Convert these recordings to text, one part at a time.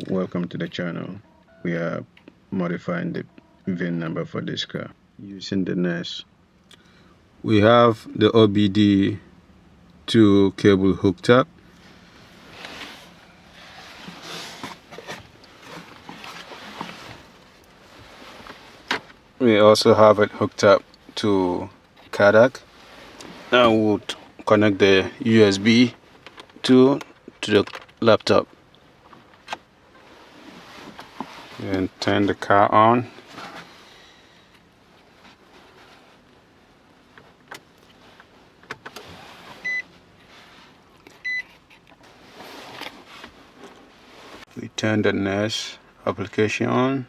Welcome to the channel. We are modifying the VIN number for this car using the NERS. We have the OBD2 cable hooked up. We also have it hooked up to Cardaq. Now we'll connect the USB to the laptop and turn the car on. We turn the NERS application on.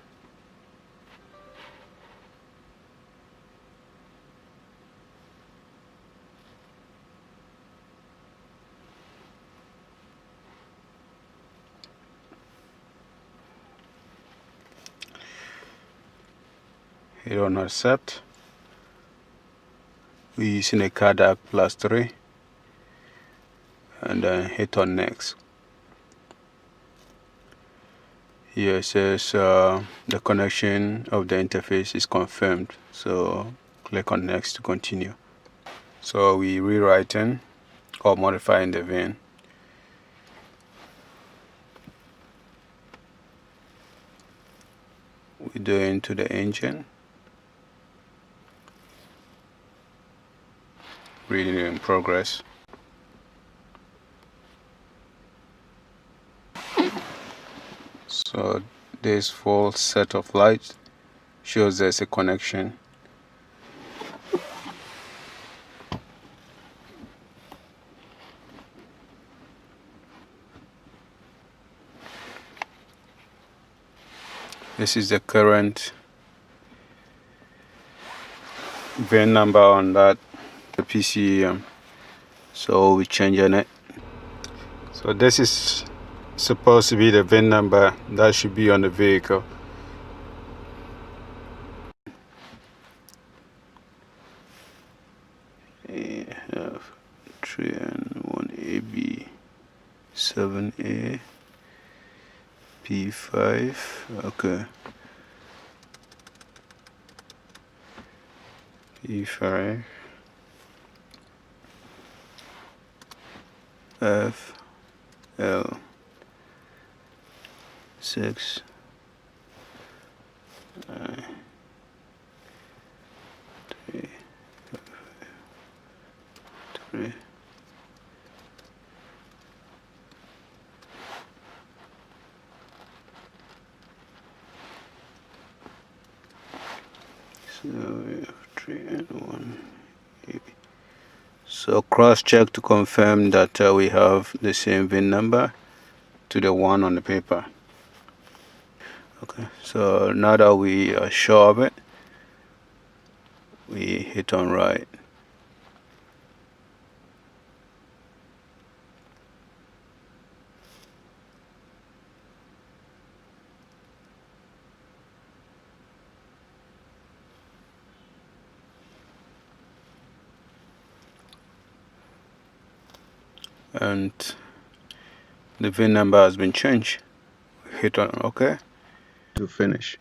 Hit on accept. We're using a Cardaq Plus 3 and then hit on next. Here it says the connection of the interface is confirmed, so click on next to continue. So we rewriting or modifying the VIN. We do into the engine, reading in progress. So this full set of lights shows there's a connection. This is the current VIN number on that the PCM. So we're changing it. So this is supposed to be the VIN number that should be on the vehicle. We have 3N1AB 7A P5. Okay. P5 F L 6 9 3 3. So we have 3N1 AB. So cross check to confirm that we have the same VIN number to the one on the paper. Okay, so now that we are sure of it, we hit on right. And the VIN number has been changed. Hit on OK to finish.